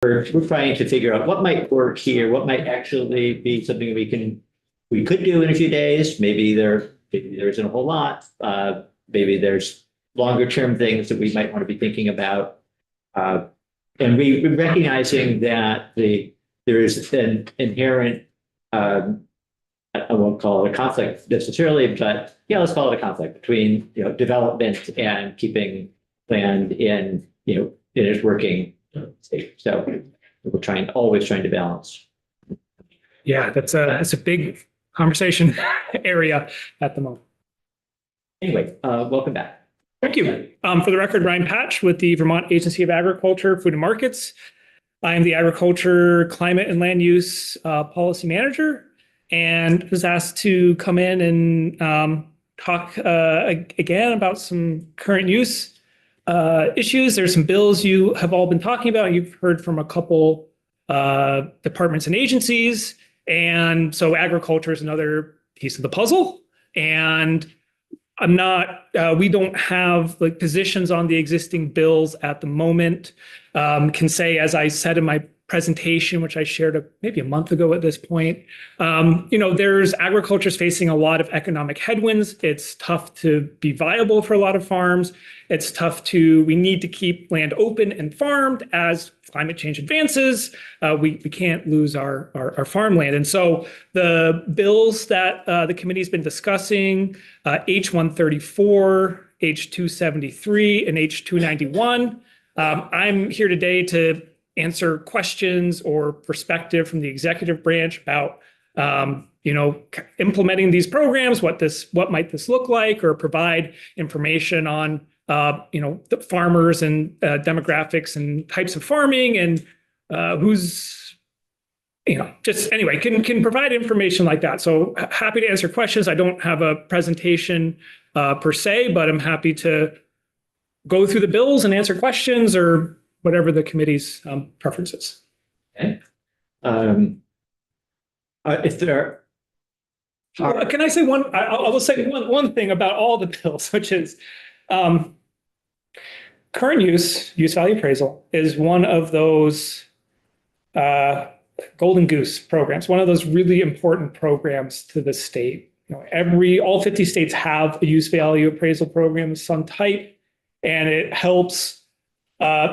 we're trying to figure out what might work here, what might actually be something we could do in a few days. Maybe there isn't a whole lot. Maybe there's longer term things that we might want to be thinking about. And we're recognizing that there is an inherent, I won't call it a conflict necessarily, but yeah, let's call it a conflict between, development and keeping land in its working state. So we're always trying to balance. Yeah, that's a big conversation area at the moment. Anyway, welcome back. Thank you. For the record, Ryan Patch with the Vermont Agency of Agriculture, Food and Markets. I am the Agriculture, Climate, and Land Use Policy Manager, and was asked to come in and talk again about some current use issues. There's some bills you have all been talking about. You've heard from a couple departments and agencies, and so agriculture is another piece of the puzzle. And we don't have positions on the existing bills at the moment. Can say, as I said in my presentation, which I shared maybe a month ago at this point, there's agriculture's facing a lot of economic headwinds. It's tough to be viable for a lot of farms. We need to keep land open and farmed as climate change advances. We can't lose our farmland. And so the bills that the committee's been discussing, H134, H273, and H291, I'm here today to answer questions or perspective from the executive branch about implementing these programs, what might this look like, or provide information on the farmers and demographics and types of farming, and can provide information like that. So happy to answer questions. I don't have a presentation per se, but I'm happy to go through the bills and answer questions or whatever the committee's preferences. Okay. If there are, can I say one? I will say one thing about all the bills, which is current use value appraisal is one of those golden goose programs, one of those really important programs to the state. All 50 states have a use value appraisal program of some type, and it helps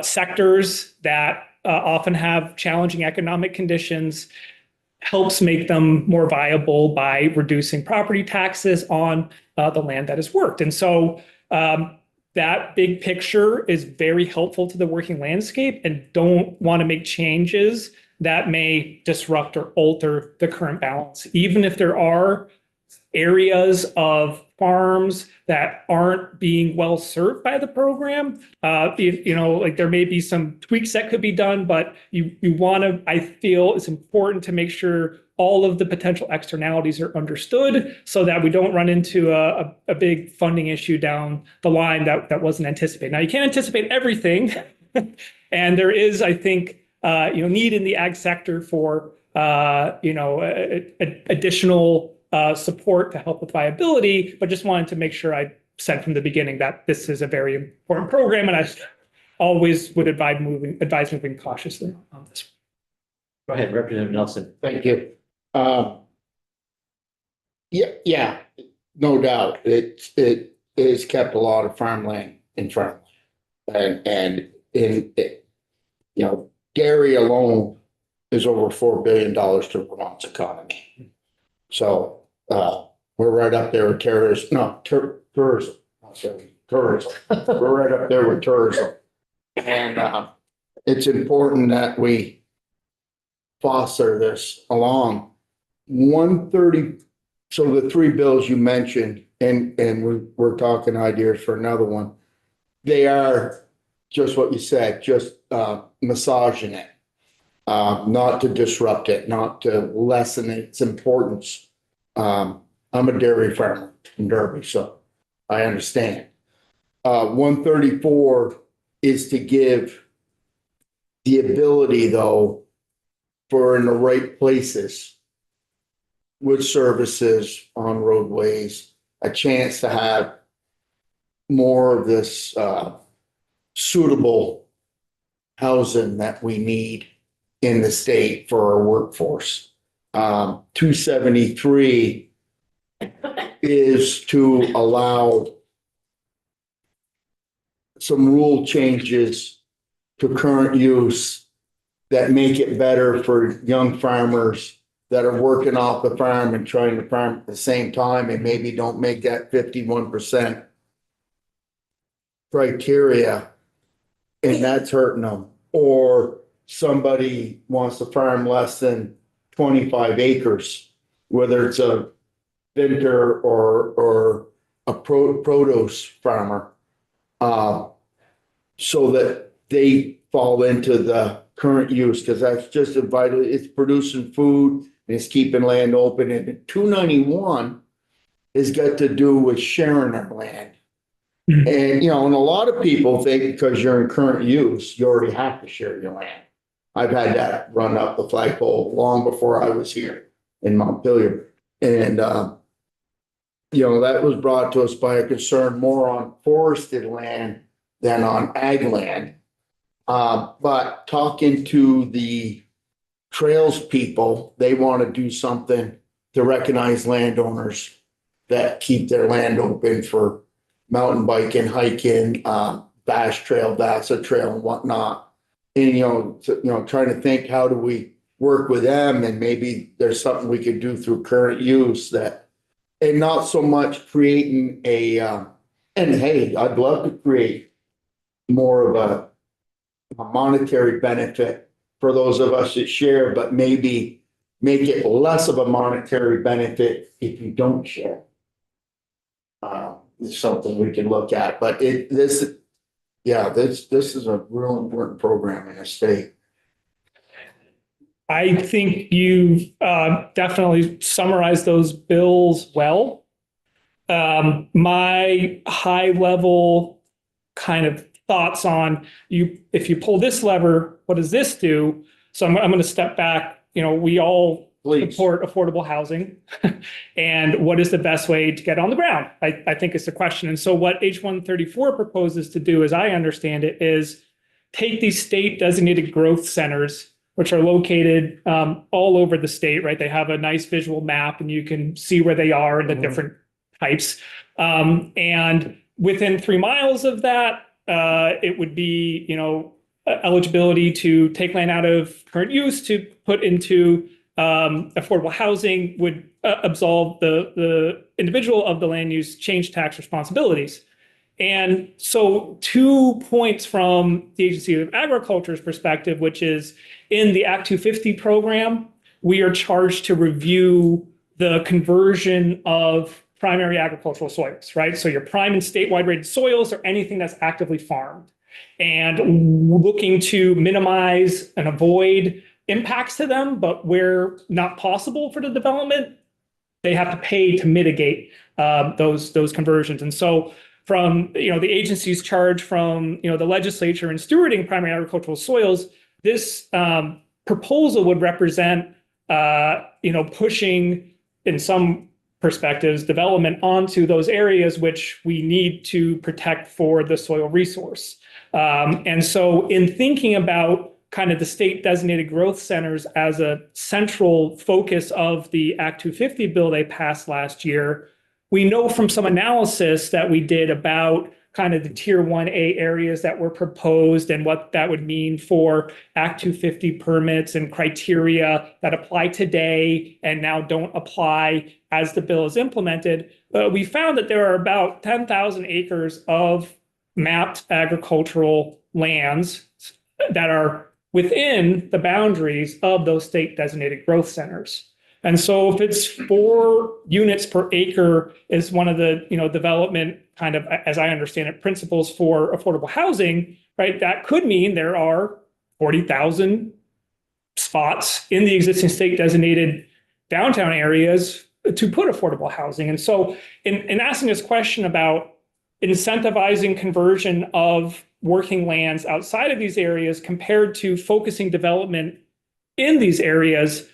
sectors that often have challenging economic conditions, helps make them more viable by reducing property taxes on the land that is worked. And so that big picture is very helpful to the working landscape, and don't want to make changes that may disrupt or alter the current balance. Even if there are areas of farms that aren't being well served by the program, there may be some tweaks that could be done, but I feel it's important to make sure all of the potential externalities are understood so that we don't run into a big funding issue down the line that wasn't anticipated. Now, you can't anticipate everything, and there is, I think, need in the ag sector for additional support to help with viability, but just wanted to make sure I said from the beginning that this is a very important program, and I always would advise moving cautiously on this. Go ahead, Representative Nelson. Thank you. Yeah, no doubt. It has kept a lot of farmland in farmland, and dairy alone is over $4 billion to Vermont's economy. So we're right up there with tourism. Tourism. We're right up there with tourism, and it's important that we foster this along. 130. So the three bills you mentioned, and we're talking ideas for another one. They are just what you said, just massaging it, not to disrupt it, not to lessen its importance. I'm a dairy farmer in Derby, so I understand. 134 is to give the ability, though, for in the right places with services on roadways, a chance to have more of this suitable housing that we need in the state for our workforce. 273 is to allow some rule changes to current use that make it better for young farmers that are working off the farm and trying to farm at the same time and maybe don't make that 51% criteria, and that's hurting them. Or somebody wants to farm less than 25 acres, whether it's a vinter or a produce farmer, so that they fall into the current use, because that's just a vital, it's producing food and it's keeping land open. And 291 has got to do with sharing our land. Mhm. And, and a lot of people think because you're in current use, you already have to share your land. I've had that run up the flagpole long before I was here in Montpelier. And, that was brought to us by a concern more on forested land than on ag land. But talking to the trails people, they want to do something to recognize landowners that keep their land open for mountain biking, hiking, Bass Trail, Bassa Trail and whatnot. And, trying to think, how do we work with them? And maybe there's something we could do through current use and not so much creating and hey, I'd love to create more of a monetary benefit for those of us that share, but maybe make it less of a monetary benefit if you don't share. It's something we can look at, but this is a real important program in the state. I think you've definitely summarized those bills well. My high level kind of thoughts on if you pull this lever, what does this do? So I'm going to step back. We all support affordable housing, and what is the best way to get on the ground? I think is the question. And so what H134 proposes to do, as I understand it, is take these state designated growth centers, which are located all over the state, right? They have a nice visual map and you can see where they are and the different types. And within 3 miles of that, it would be, eligibility to take land out of current use to put into affordable housing, would absolve the individual of the land use change tax responsibilities. And so 2 points from the Agency of Agriculture's perspective, which is in the Act 250 program, we are charged to review the conversion of primary agricultural soils, right? So your prime and statewide rated soils or anything that's actively farmed, and looking to minimize and avoid impacts to them, but where not possible for the development, they have to pay to mitigate those conversions. And so from the agency's charge from the legislature in stewarding primary agricultural soils, this proposal would represent pushing, in some perspectives, development onto those areas which we need to protect for the soil resource. And so in thinking about kind of the state designated growth centers as a central focus of the Act 250 bill they passed last year, we know from some analysis that we did about kind of the tier 1A areas that were proposed and what that would mean for Act 250 permits and criteria that apply today and now don't apply as the bill is implemented. We found that there are about 10,000 acres of mapped agricultural lands that are within the boundaries of those state designated growth centers. And so if it's 4 units per acre is one of the development kind of, as I understand it, principles for affordable housing, right? That could mean there are 40,000 spots in the existing state designated downtown areas to put affordable housing. And so in asking this question about incentivizing conversion of working lands outside of these areas compared to focusing development in these areas,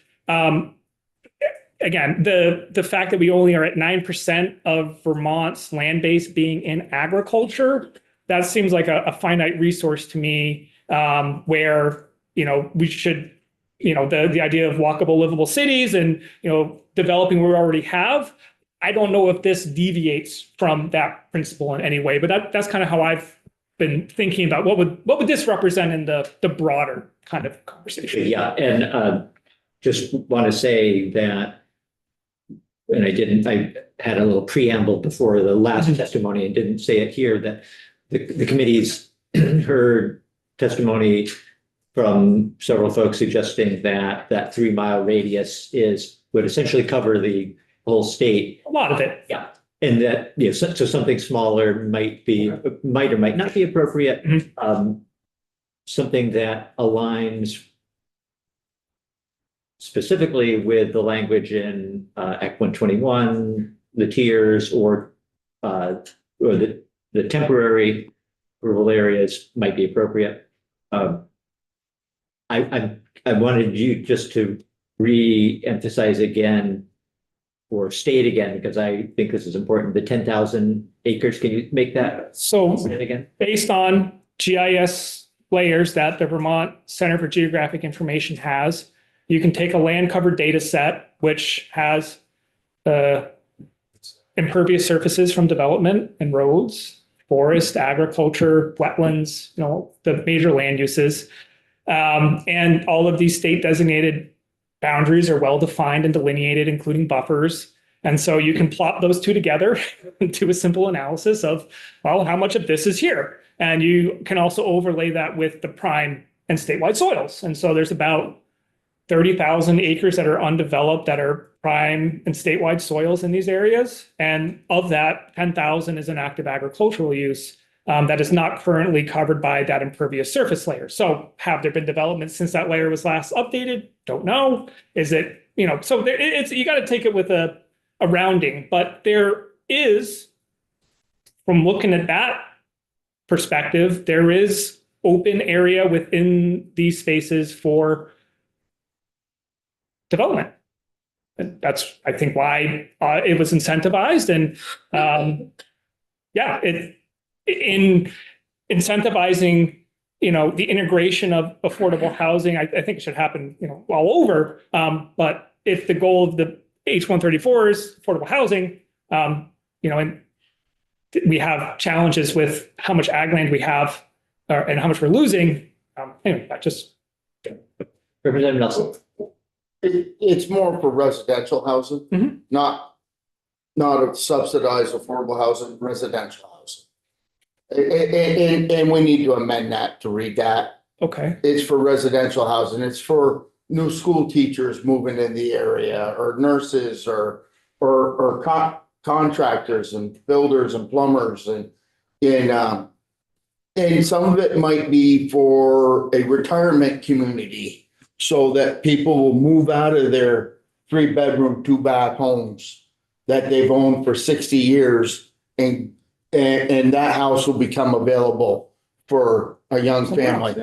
again, the fact that we only are at 9% of Vermont's land base being in agriculture, that seems like a finite resource to me, where we should the idea of walkable, livable cities and, developing what we already have. I don't know if this deviates from that principle in any way, but that's kind of how I've been thinking about what would this represent in the broader kind of conversation. Yeah, and just want to say that, and I had a little preamble before the last testimony and didn't say it here, that the committee's heard testimony from several folks suggesting that 3-mile radius would essentially cover the whole state. A lot of it. Yeah. And that, so something smaller might or might not be appropriate. Something that aligns specifically with the language in Act 121, the tiers, or the temporary rural areas might be appropriate. I wanted you just to re-emphasize again or state again, because I think this is important, the 10,000 acres. Can you make that So say it again? based on GIS layers that the Vermont Center for Geographic Information has, you can take a land covered data set, which has impervious surfaces from development and roads, forest, agriculture, wetlands, the major land uses. And all of these state designated boundaries are well defined and delineated, including buffers. And so you can plot those two together and do a simple analysis of, well, how much of this is here? And you can also overlay that with the prime and statewide soils. And so there's about 30,000 acres that are undeveloped that are prime and statewide soils in these areas. And of that, 10,000 is an active agricultural use that is not currently covered by that impervious surface layer. So have there been developments since that layer was last updated? Don't know. Is it, so you got to take it with a rounding, but there is, from looking at that perspective, there is open area within these spaces for development. And that's, I think, why it was incentivized. And in incentivizing, the integration of affordable housing, I think it should happen, all over. But if the goal of the H134 is affordable housing, and we have challenges with how much ag land we have and how much we're losing. Anyway, that just. Representative Nelson. It's more for residential housing, not a subsidized affordable housing, residential housing. And we need to amend that to read that. Okay. It's for residential housing. It's for new school teachers moving in the area, or nurses, or contractors and builders and plumbers, and some of it might be for a retirement community, so that people will move out of their 3-bedroom, 2-bath homes that they've owned for 60 years, and that house will become available for a young family.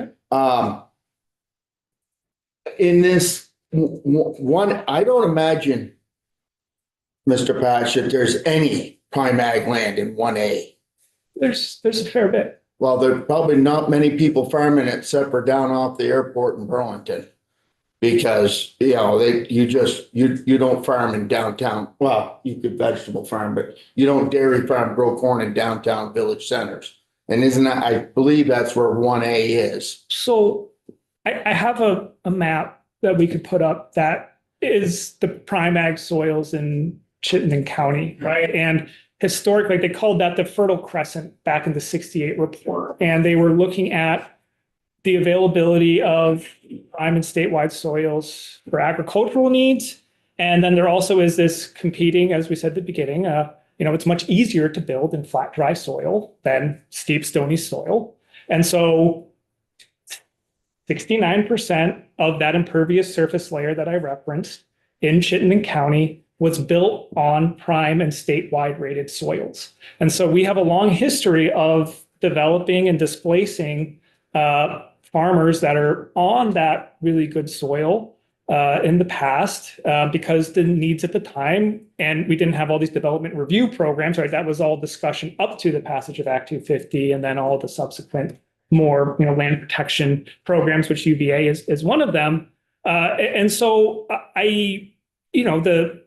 In this one, I don't imagine, Mr. Patch, that there's any prime ag land in 1A. There's a fair bit. Well, there's probably not many people farming it except for down off the airport in Burlington. Because, you don't farm in downtown. Well, you could vegetable farm, but you don't dairy farm, grow corn in downtown village centers. And I believe that's where 1A is. So I have a map that we could put up that is the prime ag soils in Chittenden County, right? And historically, they called that the Fertile Crescent back in the 68 report. And they were looking at the availability of prime and statewide soils for agricultural needs. And then there also is this competing, as we said at the beginning, it's much easier to build in flat, dry soil than steep, stony soil. And so 69% of that impervious surface layer that I referenced in Chittenden County was built on prime and statewide rated soils. And so we have a long history of developing and displacing farmers that are on that really good soil in the past because the needs at the time, and we didn't have all these development review programs, right? That was all discussion up to the passage of Act 250, and then all the subsequent more land protection programs, which UVA is one of them. And so the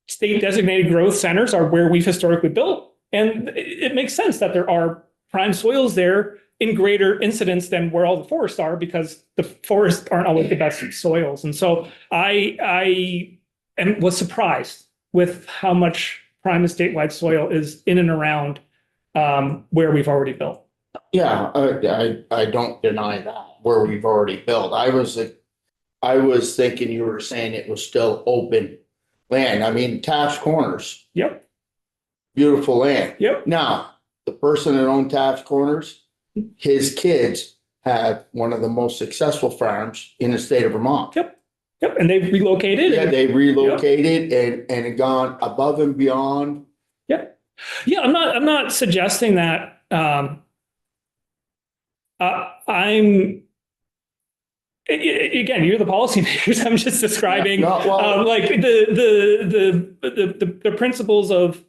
state designated growth centers are where we've historically built. And it makes sense that there are prime soils there in greater incidence than where all the forests are, because the forests aren't always the best soils. And so was surprised with how much prime and statewide soil is in and around where we've already built. Yeah, I don't deny that, where we've already built. I was thinking you were saying it was still open land. I mean, Taft's Corners, Yep. beautiful land. Yep. Now, the person that owned Taft's Corners, his kids have one of the most successful farms in the state of Vermont. Yep. Yep. And they've relocated. Yeah, they relocated and gone above and beyond. Yep. Yeah, I'm not suggesting that again, you're the policymakers. I'm just describing like the principles of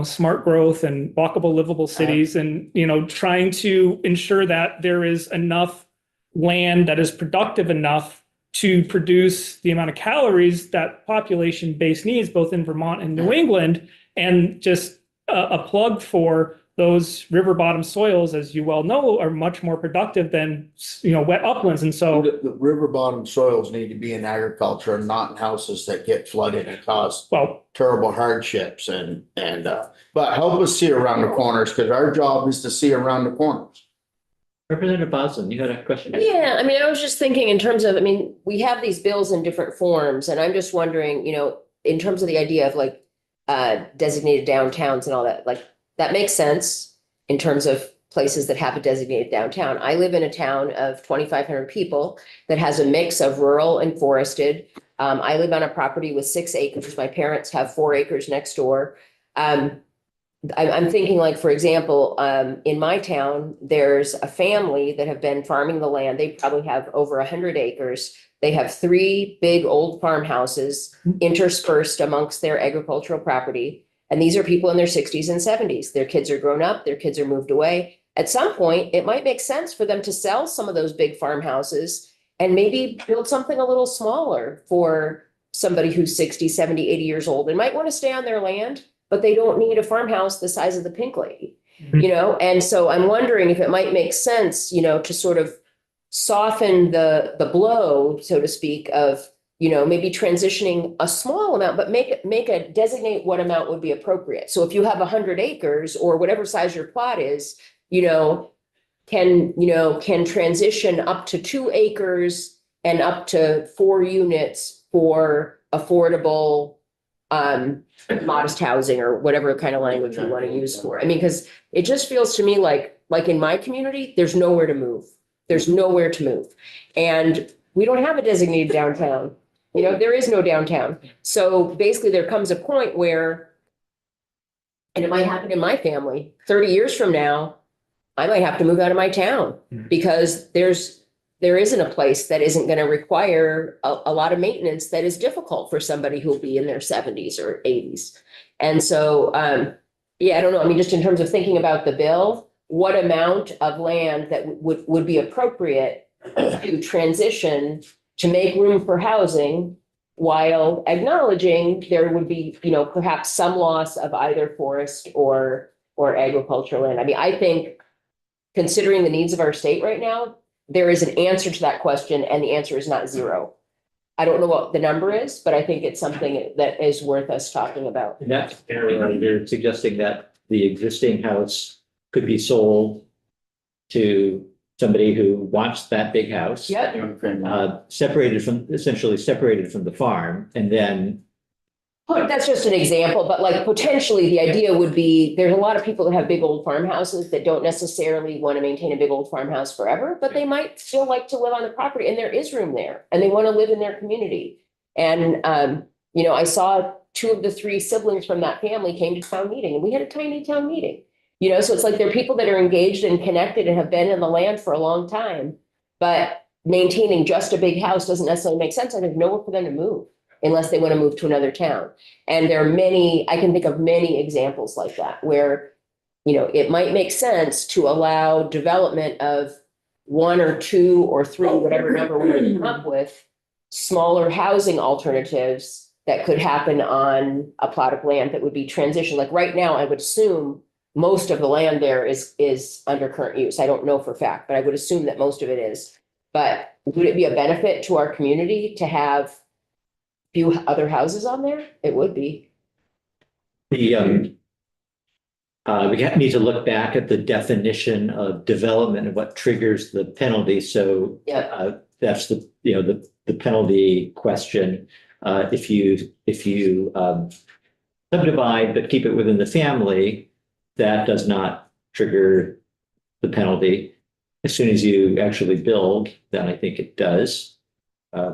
smart growth and walkable, livable cities, and trying to ensure that there is enough land that is productive enough to produce the amount of calories that population base needs, both in Vermont and New England, and just a plug for those river bottom soils, as you well know, are much more productive than wet uplands. And so the river bottom soils need to be in agriculture and not in houses that get flooded and cause terrible hardships. But help us see around the corners, because our job is to see around the corners. Representative Bosland, you had a question? Yeah, I mean, I was just thinking in terms of, we have these bills in different forms, and I'm just wondering, in terms of the idea of like designated downtowns and all that, like that makes sense in terms of places that have a designated downtown. I live in a town of 2,500 people that has a mix of rural and forested. I live on a property with 6 acres. My parents have 4 acres next door. I'm thinking, like, for example, in my town, there's a family that have been farming the land. They probably have over 100 acres. They have 3 big old farmhouses interspersed amongst their agricultural property. And these are people in their 60s and 70s. Their kids are grown up. Their kids are moved away. At some point, it might make sense for them to sell some of those big farmhouses and maybe build something a little smaller for somebody who's 60, 70, 80 years old and might want to stay on their land, but they don't need a farmhouse the size of the Pink Lady, And so I'm wondering if it might make sense, to sort of soften the blow, so to speak, of, maybe transitioning a small amount, but designate what amount would be appropriate. So if you have 100 acres or whatever size your plot is, can transition up to 2 acres and up to 4 units for affordable, modest housing, or whatever kind of language you want to use for it. Because it just feels to me like in my community, there's nowhere to move. There's nowhere to move. And we don't have a designated downtown. There is no downtown. So basically there comes a point where, and it might happen in my family, 30 years from now, I might have to move out of my town because there isn't a place that isn't going to require a lot of maintenance that is difficult for somebody who'll be in their 70s or 80s. And so, I don't know. Just in terms of thinking about the bill, what amount of land that would be appropriate to transition to make room for housing, while acknowledging there would be, perhaps some loss of either forest or agricultural land. I think, considering the needs of our state right now, there is an answer to that question, and the answer is not 0. I don't know what the number is, but I think it's something that is worth us talking about. In that area, you're suggesting that the existing house could be sold to somebody who wants that big house. Yep. Essentially separated from the farm, and then. That's just an example, but like potentially the idea would be, there's a lot of people that have big old farmhouses that don't necessarily want to maintain a big old farmhouse forever, but they might still like to live on the property, and there is room there, and they want to live in their community. And, I saw 2 of the 3 siblings from that family came to town meeting, and we had a tiny town meeting. So it's like there are people that are engaged and connected and have been in the land for a long time, but maintaining just a big house doesn't necessarily make sense. And there's nowhere for them to move unless they want to move to another town. And there are I can think of many examples like that, where, it might make sense to allow development of, one or two or three, whatever number we come up with, smaller housing alternatives that could happen on a plot of land that would be transitioned. Like right now, I would assume most of the land there is under current use. I don't know for a fact, but I would assume that most of it is. But would it be a benefit to our community to have few other houses on there? It would be. We need to look back at the definition of development and what triggers the penalty. So Yeah. that's the penalty question. If you subdivide but keep it within the family, that does not trigger the penalty. As soon as you actually build, then I think it does.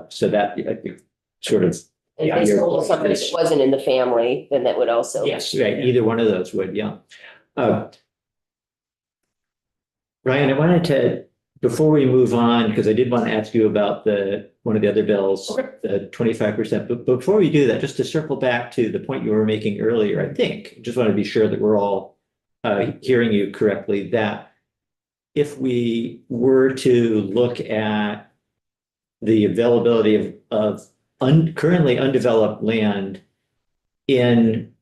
So that I think sort of. If they sold something that wasn't in the family, then that would also. Yes, right. Either one of those would, yeah. Ryan, I wanted to, before we move on, because I did want to ask you about one of the other bills, the 25%. But before we do that, just to circle back to the point you were making earlier, I think, just want to be sure that we're all hearing you correctly, that if we were to look at the availability of currently undeveloped land in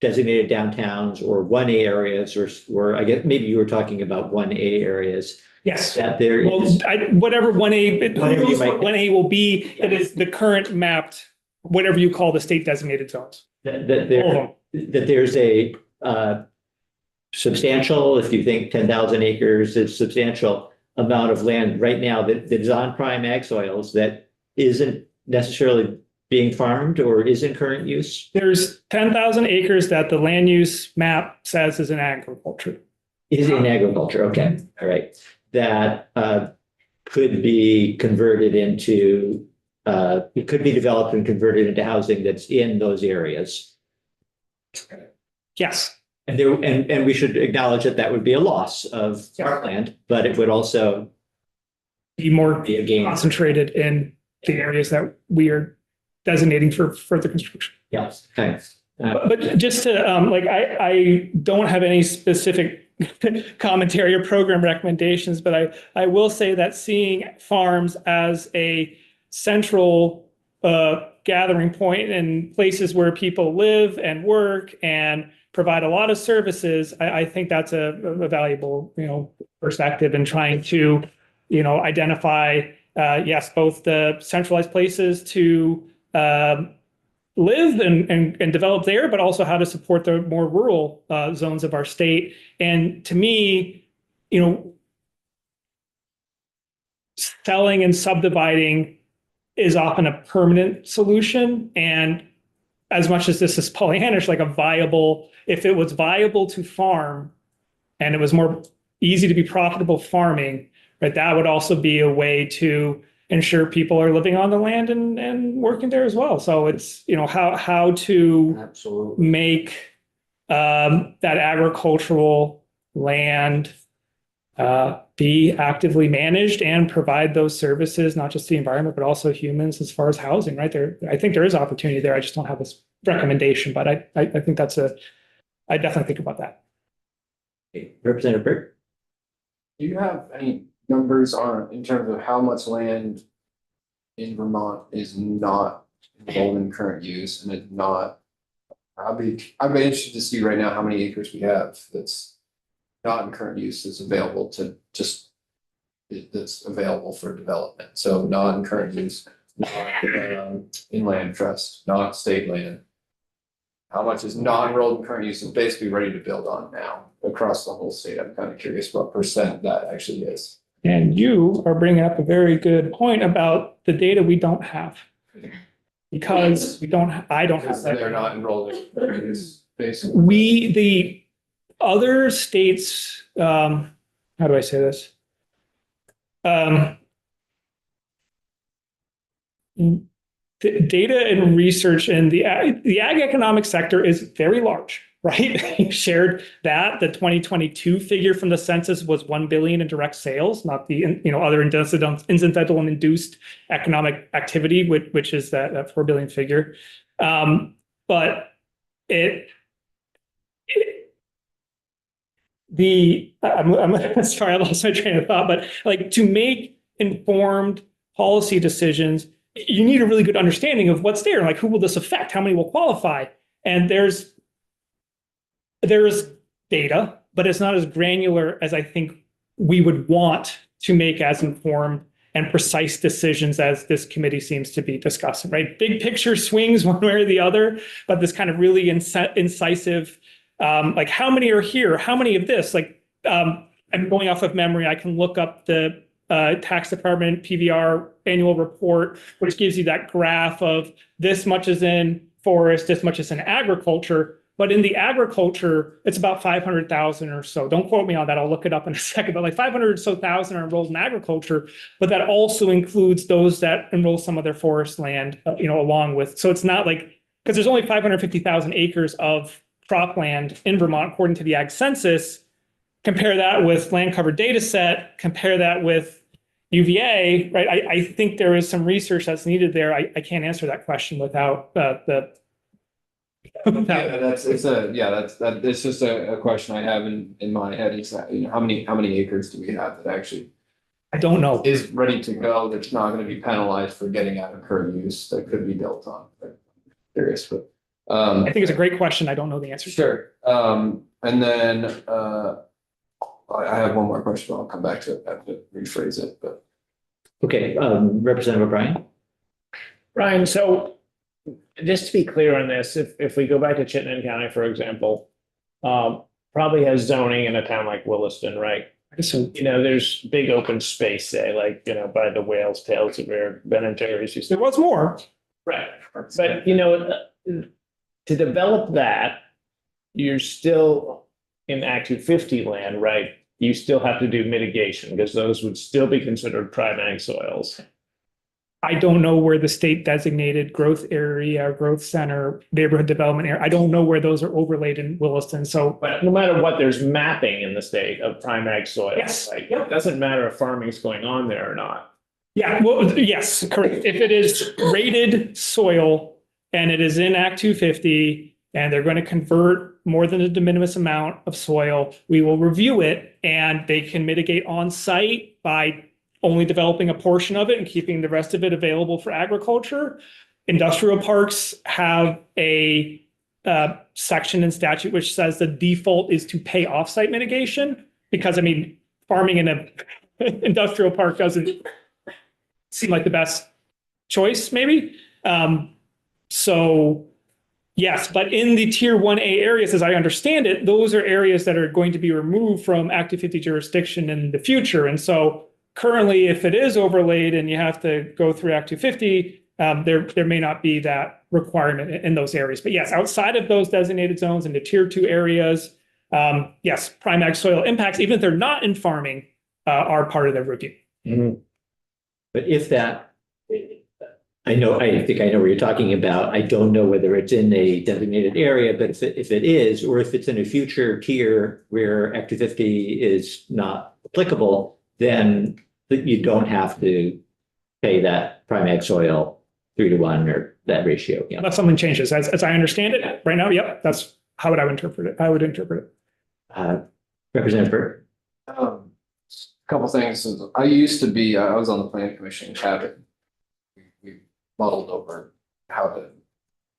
designated downtowns or 1A areas, or I guess maybe you were talking about 1A areas. Yes. That there Well, is, whatever 1A, Whatever you might- 1A will be, it is the current mapped, whatever you call the state designated zones. that there's a substantial, if you think 10,000 acres is substantial amount of land right now that is on prime ag soils that isn't necessarily being farmed or is in current use. There's 10,000 acres that the land use map says is in agriculture. Is in agriculture, okay, all right. That could be converted into, it could be developed and converted into housing that's in those areas. Yes. And we should acknowledge that that would be a loss of farmland, but it would also Be more be a gain. concentrated in the areas that we are designating for further construction. Yes, thanks. But just to, I don't have any specific commentary or program recommendations, but I will say that seeing farms as a central gathering point and places where people live and work and provide a lot of services, I think that's a valuable, perspective in trying to, identify, yes, both the centralized places to live and develop there, but also how to support the more rural zones of our state. And to me, selling and subdividing is often a permanent solution. And as much as this is Pollyannish, if it was viable to farm and it was more easy to be profitable farming, right, that would also be a way to ensure people are living on the land and working there as well. So it's, how to Absolutely. make that agricultural land be actively managed and provide those services, not just the environment, but also humans as far as housing, right there. I think there is opportunity there. I just don't have this recommendation, but I think I definitely think about that. Representative Burt? Do you have any numbers in terms of how much land in Vermont is not involved in current use and it's not? I'd be interested to see right now how many acres we have that's not in current use is available to that's available for development. So not in current use, not in land trust, not state land. How much is not enrolled in current use and basically ready to build on now across the whole state? I'm kind of curious what percent that actually is. And you are bringing up a very good point about the data we don't have. Because I don't have that. They're not enrolled in current use, basically. The other states, how do I say this? The data and research in the ag economic sector is very large, right? You shared that the 2022 figure from the census was 1 billion in direct sales, not the other incidental and induced economic activity, which is that 4 billion figure. But I'm sorry, I lost my train of thought, but like to make informed policy decisions, you need a really good understanding of what's there. Like, who will this affect? How many will qualify? And there's data, but it's not as granular as I think we would want to make as informed and precise decisions as this committee seems to be discussing, right? Big picture swings one way or the other, but this kind of really incisive, like how many are here? How many of this? Like, I'm going off of memory. I can look up the tax department PVR annual report, which gives you that graph of this much is in forest, this much is in agriculture. But in the agriculture, it's about 500,000 or so. Don't quote me on that. I'll look it up in a second. But like 500 or so thousand are enrolled in agriculture. But that also includes those that enroll some of their forest land, along with. So it's not like, because there's only 550,000 acres of cropland in Vermont, according to the Ag Census. Compare that with land cover data set, compare that with UVA, right? I think there is some research that's needed there. I can't answer that question without it's just a question I have in my head. Is that, how many acres do we have that actually I don't know. is ready to go, that's not gonna be penalized for getting out of current use, that could be built on? Curious, but. I think it's a great question. I don't know the answer. Sure. And then, I have one more question, but I'll come back to it. I have to rephrase it, but. Okay, Representative O'Brien? Ryan, so just to be clear on this, if we go back to Chittenden County, for example, probably has zoning in a town like Williston, right? So, There's big open space, say, like, by the whales, tails of air, Ben and Terry's. there was more. Right. But, to develop that, you're still in Act 250 land, right? You still have to do mitigation because those would still be considered prime ag soils. I don't know where the state designated growth area, growth center, neighborhood development area. I don't know where those are overlaid in Williston. So, But no matter what, there's mapping in the state of prime ag soils. Yes. Like, it doesn't matter if farming's going on there or not. yeah, well, yes, correct. If it is rated soil and it is in Act 250 and they're going to convert more than a de minimis amount of soil, we will review it and they can mitigate on site by only developing a portion of it and keeping the rest of it available for agriculture. Industrial parks have a section in statute which says the default is to pay offsite mitigation because, farming in an industrial park doesn't seem like the best choice, maybe. So yes, but in the tier 1A areas, as I understand it, those are areas that are going to be removed from Act 250 jurisdiction in the future. And so currently, if it is overlaid and you have to go through Act 250, there may not be that requirement in those areas. But yes, outside of those designated zones in the tier 2 areas, yes, prime ag soil impacts, even if they're not in farming, are part of the review. But if that, I think I know what you're talking about. I don't know whether it's in a designated area, but if it is, or if it's in a future tier where Act 250 is not applicable, then you don't have to pay that prime ag soil 3-to-1 or that ratio. Yeah. Unless something changes, as I understand it right now. Yep, that's how I would interpret it. Representative Burt? Couple things. I was on the planning commission in Cabot. We muddled over how to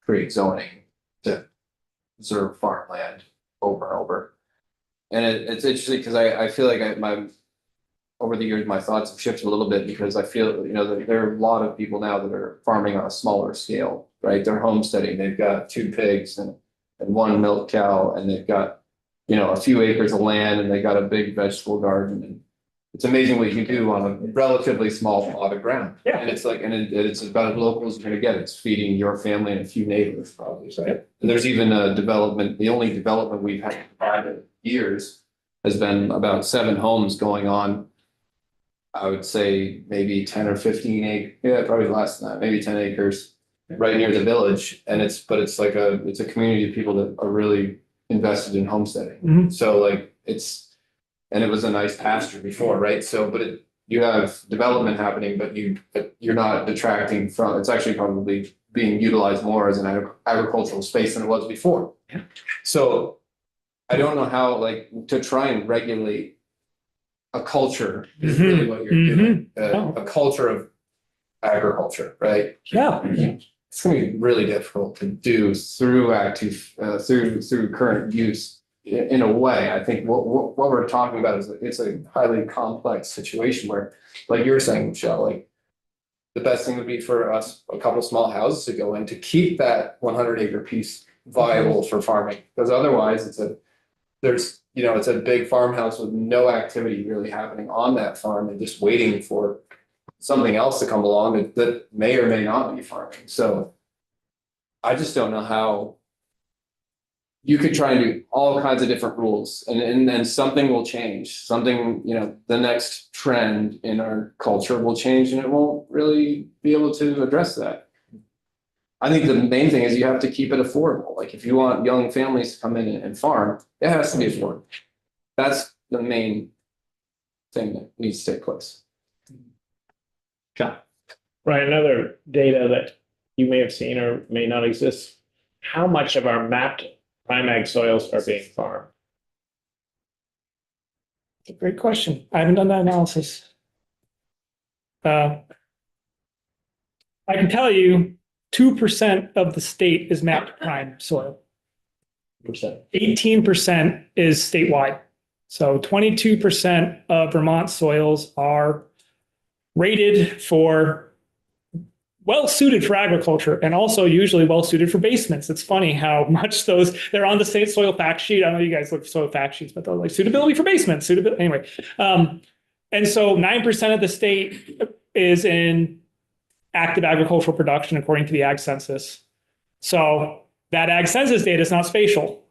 create zoning to preserve farmland over and over. And it's interesting because I feel like over the years, my thoughts have shifted a little bit because I feel, that there are a lot of people now that are farming on a smaller scale, right? They're homesteading. They've got 2 pigs and 1 milk cow, and they've got, a few acres of land, and they got a big vegetable garden. And it's amazing what you can do on a relatively small plot of ground. Yeah. And it's it's about as local as you're gonna get. It's feeding your family and a few neighbors probably, right? And there's even a development, the only development we've had in private years has been about 7 homes going on. I would say maybe 10 or 15 acres, yeah, probably less than that, maybe 10 acres right near the village. And it's a community of people that are really invested in homesteading. Mhm. So and it was a nice pasture before, right? So, you have development happening, but you're not detracting from, it's actually probably being utilized more as an agricultural space than it was before. Yeah. So I don't know how, like, to try and regulate a culture is really what you're doing, a culture of agriculture, right? Yeah. It's gonna be really difficult to do through active, through current use in a way. I think what we're talking about is it's a highly complex situation where, like you were saying, Michelle, like the best thing would be for us, a couple small houses to go in to keep that 100-acre piece viable for farming, because otherwise it's a big farmhouse with no activity really happening on that farm and just waiting for something else to come along that may or may not be farming. So I just don't know how you could try and do all kinds of different rules and then something will change. Something, the next trend in our culture will change and it won't really be able to address that. I think the main thing is you have to keep it affordable. Like if you want young families to come in and farm, it has to be affordable. That's the main thing that needs to take place. John? Right, another data that you may have seen or may not exist. How much of our mapped prime ag soils are being farmed? Great question. I haven't done that analysis. I can tell you 2% of the state is mapped prime soil. 18% is statewide. So 22% of Vermont soils are rated for well suited for agriculture and also usually well suited for basements. It's funny how much they're on the state soil fact sheet. I know you guys look for soil fact sheets, but they're like suitability for basements, suitability anyway. And so 9% of the state is in active agricultural production according to the Ag Census. So that Ag Census data is not spatial.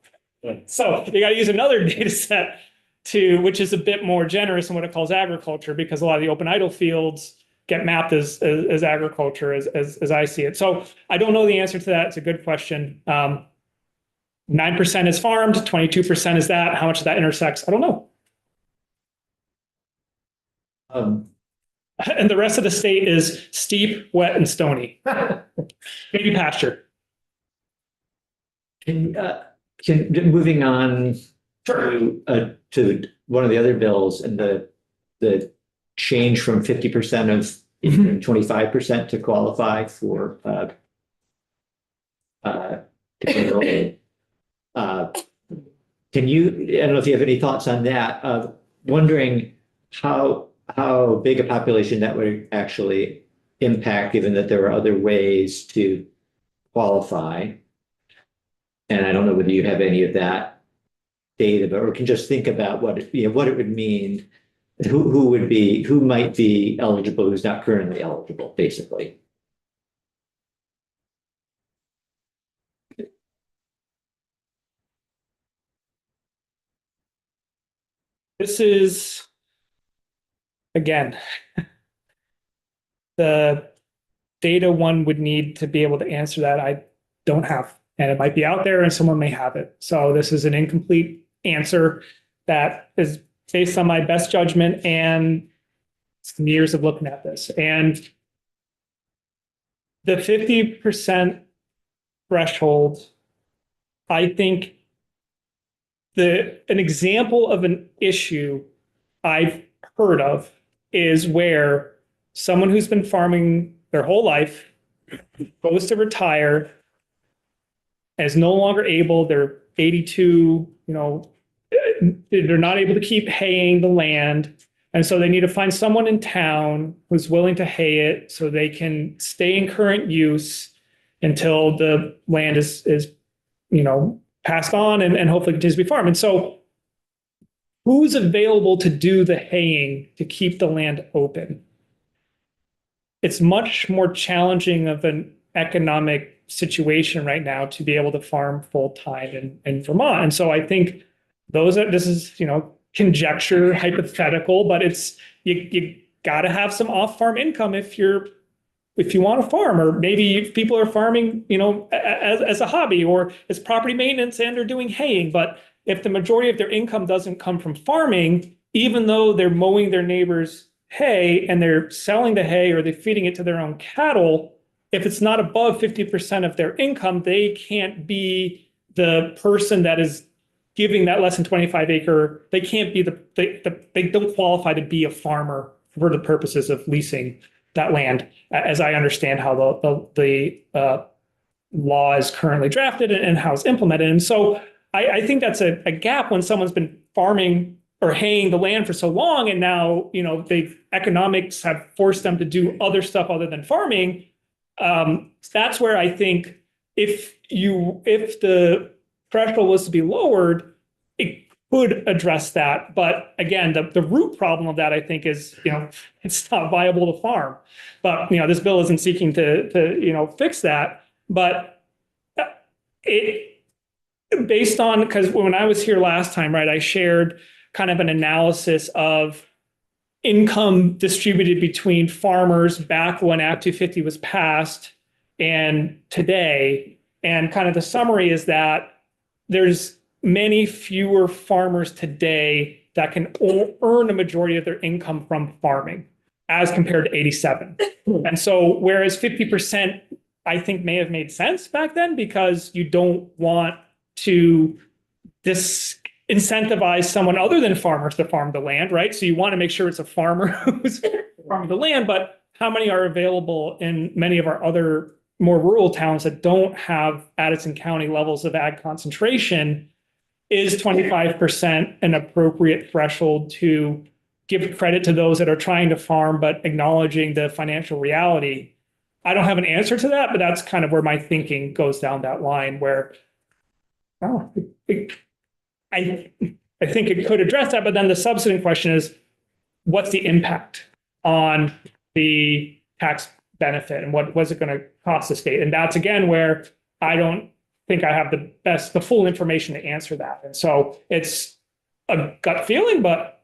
So you got to use another data set which is a bit more generous in what it calls agriculture, because a lot of the open idle fields get mapped as agriculture as I see it. So I don't know the answer to that. It's a good question. 9% is farmed, 22% is that. How much of that intersects? I don't know. And the rest of the state is steep, wet, and stony. Maybe pasture. Moving on to one of the other bills and the change from 50% of 25% to qualify for can you, I don't know if you have any thoughts on that, wondering how big a population that would actually impact, given that there are other ways to qualify. And I don't know whether you have any of that data, but or can just think about what it would mean, who might be eligible, who's not currently eligible, basically. This is, again, the data one would need to be able to answer that I don't have. And it might be out there and someone may have it. So this is an incomplete answer that is based on my best judgment and some years of looking at this. And the 50% threshold, I think an example of an issue I've heard of is where someone who's been farming their whole life goes to retire, is no longer able, they're 82, they're not able to keep haying the land. And so they need to find someone in town who's willing to hay it so they can stay in current use until the land is passed on and hopefully continues to be farmed. And so who's available to do the haying to keep the land open? It's much more challenging of an economic situation right now to be able to farm full time in Vermont. And so I think this is conjecture, hypothetical, but it's you got to have some off farm income if you want to farm, or maybe if people are farming, as a hobby or as property maintenance and they're doing haying. But if the majority of their income doesn't come from farming, even though they're mowing their neighbor's hay and they're selling the hay or they're feeding it to their own cattle, if it's not above 50% of their income, they can't be the person that is giving that less than 25 acre, they can't be they don't qualify to be a farmer for the purposes of leasing that land, as I understand how the law is currently drafted and how it's implemented. And so I think that's a gap when someone's been farming or haying the land for so long, and now, economics have forced them to do other stuff other than farming. That's where I think if the threshold was to be lowered, it could address that. But again, the root problem of that, I think, is, it's not viable to farm. But, this bill isn't seeking to fix that. But based on, because when I was here last time, right, I shared kind of an analysis of income distributed between farmers back when Act 250 was passed and today. And kind of the summary is that there's many fewer farmers today that can earn a majority of their income from farming as compared to 87. And so whereas 50%, I think, may have made sense back then, because you don't want to disincentivize someone other than farmers to farm the land, right? So you want to make sure it's a farmer who's farming the land, but how many are available in many of our other more rural towns that don't have Addison County levels of ag concentration? Is 25% an appropriate threshold to give credit to those that are trying to farm, but acknowledging the financial reality? I don't have an answer to that, but that's kind of where my thinking goes down that line, where I think it could address that. But then the subsequent question is, what's the impact on the tax benefit, and what was it going to cost the state? And that's, again, where I don't think I have the full information to answer that. And so it's a gut feeling, but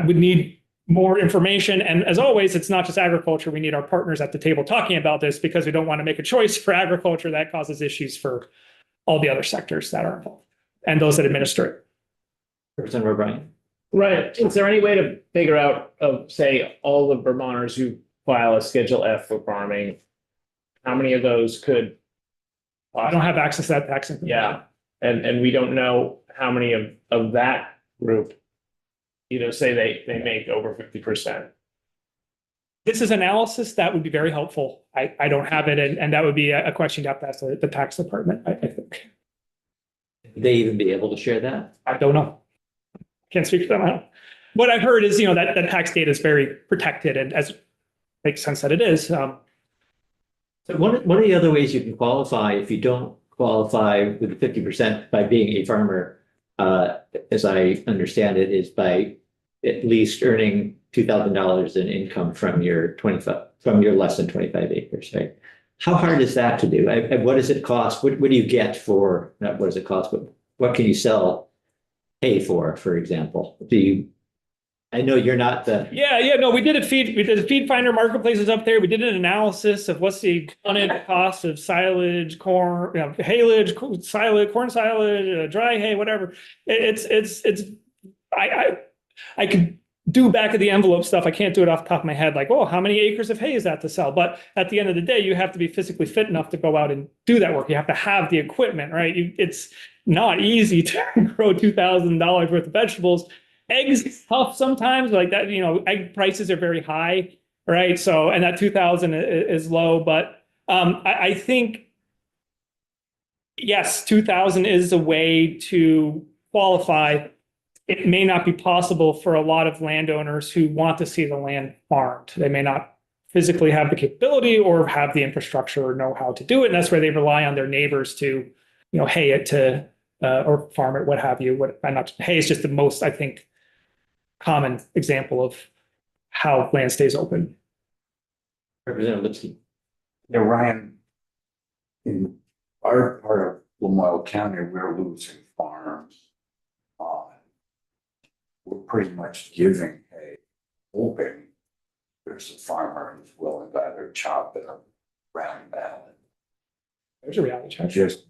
we need more information. And as always, it's not just agriculture. We need our partners at the table talking about this, because we don't want to make a choice for agriculture that causes issues for all the other sectors that are involved and those that administer it. Representative O'Brien. Right. Is there any way to figure out, say, all the Vermonters who file a Schedule F for farming, how many of those could? I don't have access to that tax information. Yeah. And we don't know how many of that group, say they make over 50%. This is analysis that would be very helpful. I don't have it, and that would be a question to have to ask the tax department, I think. Would they even be able to share that? I don't know. Can't speak for them. What I've heard is, that tax data is very protected, and as makes sense that it is. So one of the other ways you can qualify, if you don't qualify with 50% by being a farmer, as I understand it, is by at least earning $2,000 in income from your less than 25 acres, right? How hard is that to do? What does it cost? What do you get for, not what does it cost, but what can you sell hay for example? I know you're not the. Yeah, no, we did feed finder marketplaces up there. We did an analysis of what's the unit cost of silage, corn, haylage, silage, corn silage, dry hay, whatever. I could do back of the envelope stuff. I can't do it off the top of my head, like, oh, how many acres of hay is that to sell? But at the end of the day, you have to be physically fit enough to go out and do that work. You have to have the equipment, right? It's not easy to grow $2,000 worth of vegetables. Eggs is tough sometimes, like that, egg prices are very high, right? So, and that 2,000 is low, but I think, yes, 2,000 is a way to qualify. It may not be possible for a lot of landowners who want to see the land farmed. They may not physically have the capability or have the infrastructure or know how to do it. And that's where they rely on their neighbors to, hay it to, or farm it, what have you. Hay is just the most, I think, common example of how land stays open. Representative Lipsky. Yeah, Ryan, in our part of Lamoille County, we're losing farms. We're pretty much giving hoping there's a farmer who's willing to either chop it or round that. There's a reality check. Just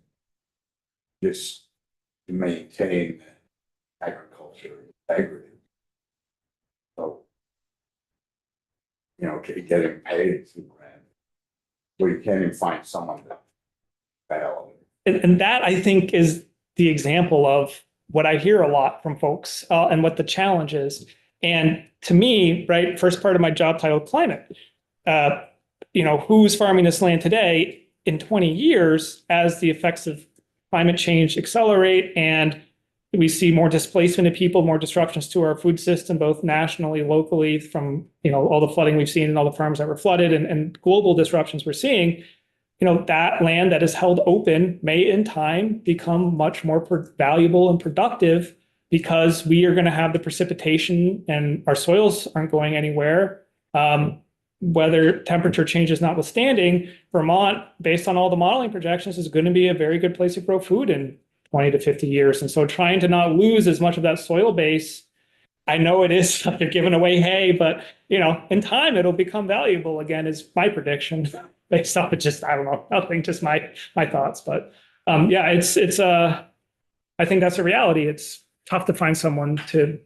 to maintain agriculture integrity. So, getting paid $2,000. Well, you can't even find someone to bail. And that, I think, is the example of what I hear a lot from folks and what the challenge is. And to me, right, first part of my job title, climate, who's farming this land today in 20 years as the effects of climate change accelerate and we see more displacement of people, more disruptions to our food system, both nationally, locally, from all the flooding we've seen and all the farms that were flooded and global disruptions we're seeing. That land that is held open may in time become much more valuable and productive because we are going to have the precipitation and our soils aren't going anywhere. Weather temperature changes notwithstanding, Vermont, based on all the modeling projections, is going to be a very good place to grow food in 20 to 50 years. And so trying to not lose as much of that soil base, I know it is, they're giving away hay, but in time it'll become valuable again, is my prediction based off of just, I don't know, nothing, just my thoughts. But yeah, I think that's a reality. It's tough to find someone to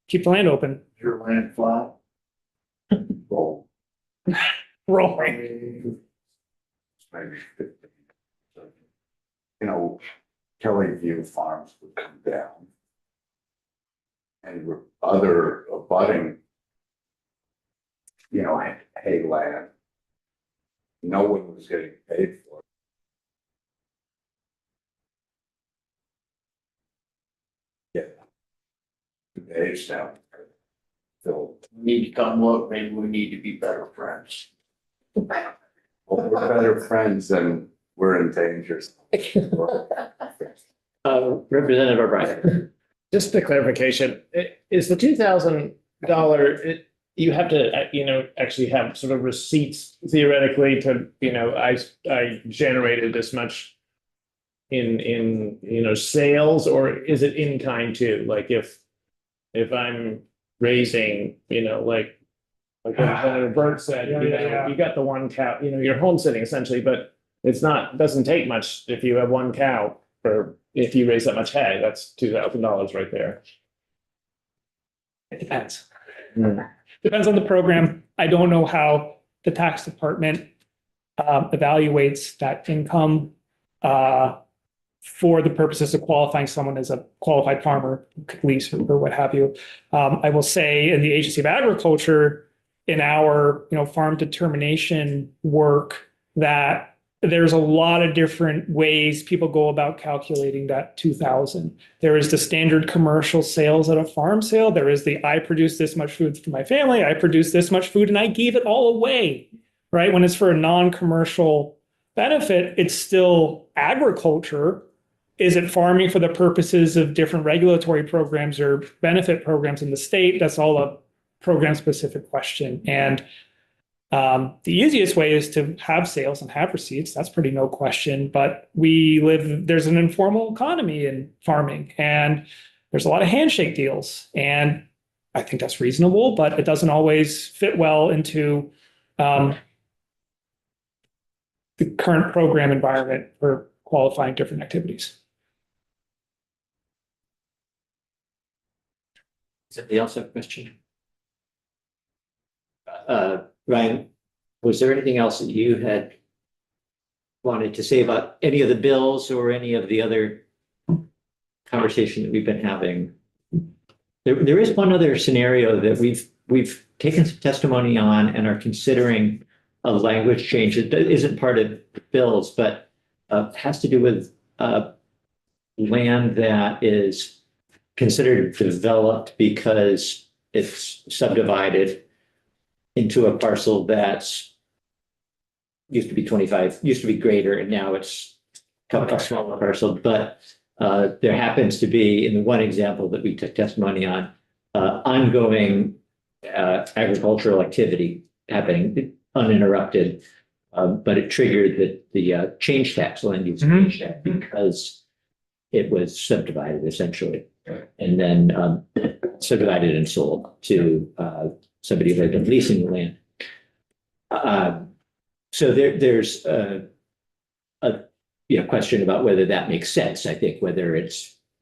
keep the land open. Your land flat? Roll. Rolling. Maybe 15. Kelly View Farms would come down. And other abutting, hay land. No one was getting paid for it. Yeah. 2 days now. So Need to come look, maybe we need to be better friends. well, we're better friends than we're in danger. Representative O'Brien. Just a clarification, is the $2,000, you have to, actually have sort of receipts theoretically to, I generated this much in sales, or is it in kind too? Like if I'm raising, like Senator Burt said, you got the one cow, you're homesteading essentially, but doesn't take much if you have one cow for, if you raise that much hay, that's $2,000 right there. It depends. Depends on the program. I don't know how the tax department evaluates that income for the purposes of qualifying someone as a qualified farmer, lease or what have you. I will say in the Agency of Agriculture, in our farm determination work, that there's a lot of different ways people go about calculating that 2,000. There is the standard commercial sales at a farm sale. There is I produce this much food for my family. I produce this much food and I gave it all away, right? When it's for a non-commercial benefit, it's still agriculture. Is it farming for the purposes of different regulatory programs or benefit programs in the state? That's all a program specific question. And the easiest way is to have sales and have receipts. That's pretty no question. But there's an informal economy in farming and there's a lot of handshake deals. And I think that's reasonable, but it doesn't always fit well into the current program environment for qualifying different activities. Does anybody else have a question? Ryan, was there anything else that you had wanted to say about any of the bills or any of the other conversation that we've been having? There is one other scenario that we've taken some testimony on and are considering a language change. It isn't part of the bills, but has to do with land that is considered developed because it's subdivided into a parcel that's used to be 25, used to be greater, and now it's a smaller parcel. But there happens to be, in the one example that we took testimony on, ongoing agricultural activity happening uninterrupted, but it triggered the change tax, land use change tax, because it was subdivided essentially, and then subdivided and sold to somebody who had been leasing the land. So there's a question about whether that makes sense. I think whether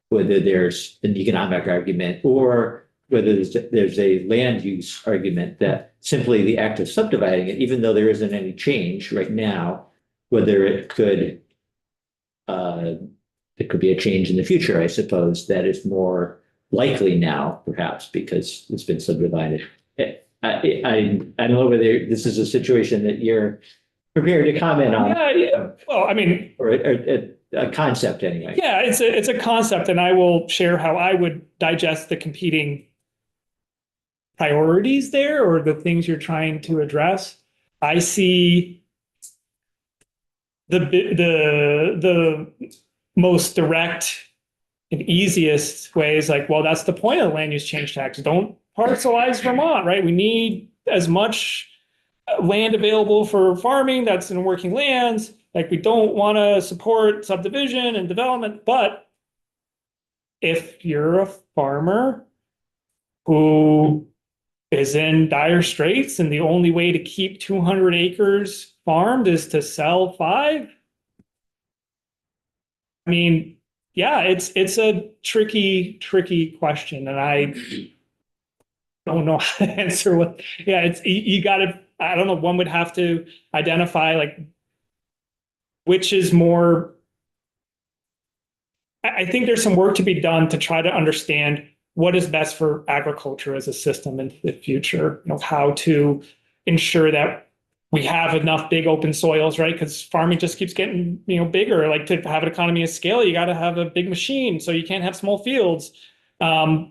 there's an economic argument or whether there's a land use argument that simply the act of subdividing it, even though there isn't any change right now, whether it could there could be a change in the future, I suppose, that is more likely now, perhaps, because it's been subdivided. I don't know whether this is a situation that you're prepared to comment on, Yeah. Well, I mean, or a concept anyway. yeah, it's a concept, and I will share how I would digest the competing priorities there, or the things you're trying to address. I see the most direct and easiest ways, like, well, that's the point of the land use change tax. Don't parcelize Vermont, right? We need as much land available for farming that's in working lands. Like, we don't want to support subdivision and development, but if you're a farmer who is in dire straits and the only way to keep 200 acres farmed is to sell 5, I mean, yeah, it's a tricky question, and I don't know how to answer what. Yeah, it's you got to. I don't know. One would have to identify like which is more. I think there's some work to be done to try to understand what is best for agriculture as a system in the future. You know, how to ensure that we have enough big open soils, right? Because farming just keeps getting, bigger. Like, to have an economy of scale, you got to have a big machine, so you can't have small fields. And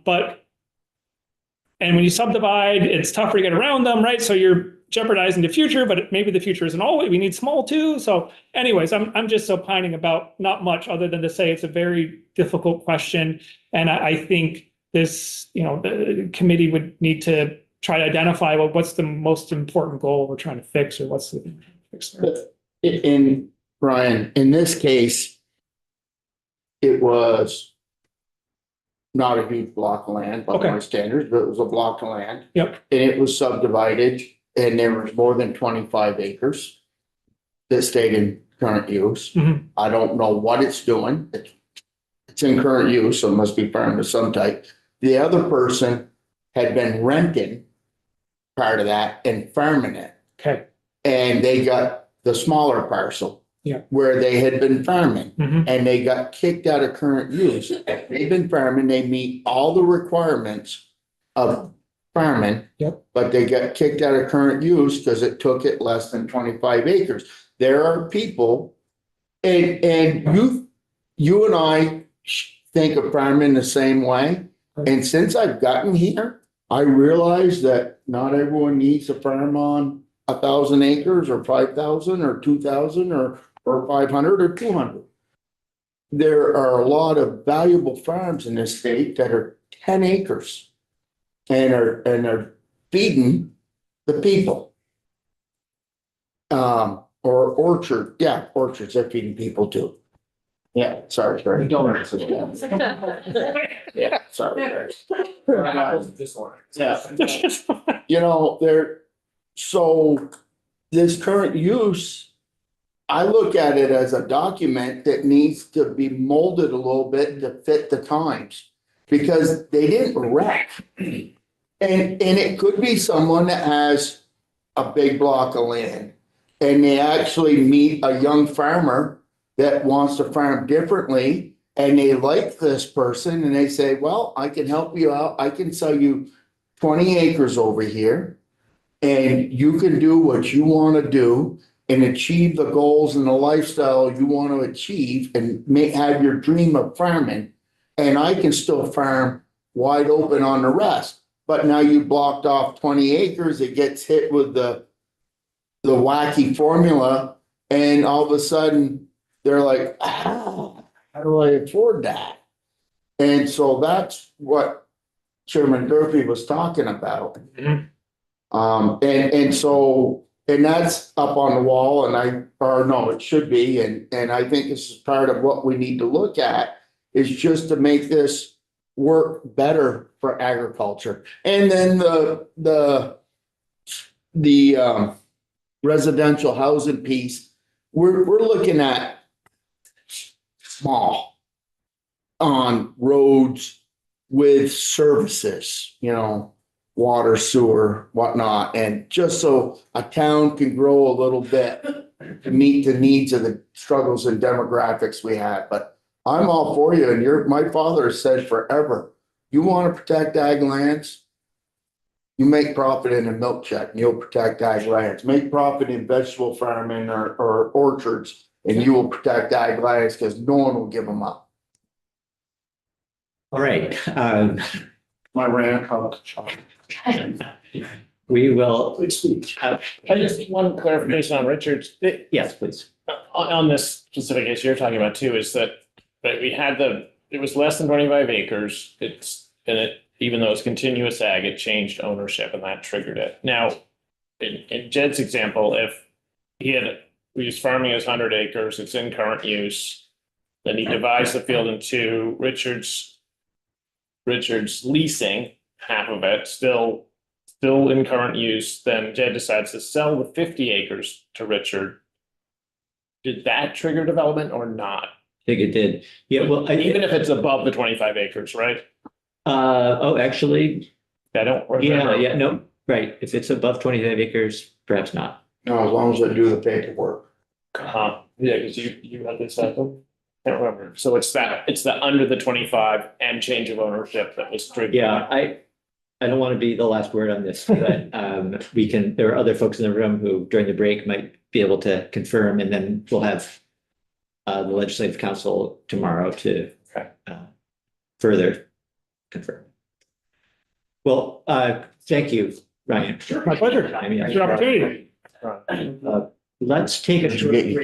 when you subdivide, it's tougher to get around them, right? So you're jeopardizing the future, but maybe the future isn't always. We need small too. So, anyways, I'm just opining about not much other than to say it's a very difficult question, and I think this, the committee would need to try to identify, well, what's the most important goal we're trying to fix, or what's the fix there. In Brian, in this case, it was not a huge block of land by Okay. my standards, but it was a block of land. Yep. And it was subdivided, and there was more than 25 acres that stayed in current use. Mhm. I don't know what it's doing. It's in current use, so it must be farmed of some type. The other person had been renting part of that and farming it. Okay. And they got the smaller parcel. Yeah. Where they had been farming, Mhm. and they got kicked out of current use. They've been farming, they meet all the requirements of farming. Yep. But they got kicked out of current use because it took it less than 25 acres. There are people, and you and I think of farming the same way. And since I've gotten here, I realize that not everyone needs to farm on 1,000 acres or 5,000 or 2,000 or 500 or 200. There are a lot of valuable farms in this state that are 10 acres and are feeding the people. Or orchards, they're feeding people too. Yeah, sorry. Yeah, sorry. This one. Yeah. So this current use, I look at it as a document that needs to be molded a little bit to fit the times. Because they didn't wreck. And it could be someone that has a big block of land, and they actually meet a young farmer that wants to farm differently, and they like this person, and they say, well, I can help you out. I can sell you 20 acres over here, and you can do what you want to do and achieve the goals and the lifestyle you want to achieve, and have your dream of farming. And I can still farm wide open on the rest. But now you blocked off 20 acres, it gets hit with the wacky formula, and all of a sudden they're like, how do I afford that? And so that's what Chairman Durfee was talking about. Mhm. And that's up on the wall, it should be, and I think this is part of what we need to look at, is just to make this work better for agriculture. And then the residential housing piece, we're looking at small on roads with services, water, sewer, whatnot, and just so a town can grow a little bit to meet the needs of the struggles and demographics we have. But I'm all for you, and my father said forever, you want to protect ag lands? You make profit in a milk check, and you'll protect ag lands. Make profit in vegetable farming or orchards, and you will protect ag lands, because no one will give them up. All right, My rant, how we will, I just, one clarification on Richards, yes, please. on this specific issue you're talking about too, is that we had it was less than 25 acres. Even though it's continuous ag, it changed ownership and that triggered it. Now, in Jed's example, if he was farming his 100 acres, it's in current use, then he divides the field in two, Richards leasing half of it, still in current use, then Jed decides to sell the 50 acres to Richard. Did that trigger development or not? I think it did. Yeah, well, Even if it's above the 25 acres, right? actually, I don't remember. yeah, no, right. If it's above 25 acres, perhaps not. No, as long as they do the paperwork. Yeah, because you had this, I can't remember. So it's the under the 25 and change of ownership that was triggered. Yeah, I don't want to be the last word on this, but there are other folks in the room who during the break might be able to confirm, and then we'll have the legislative council tomorrow to further confirm. Well, thank you, Ryan. My pleasure. I mean, Good opportunity. let's take a Did you get your short break.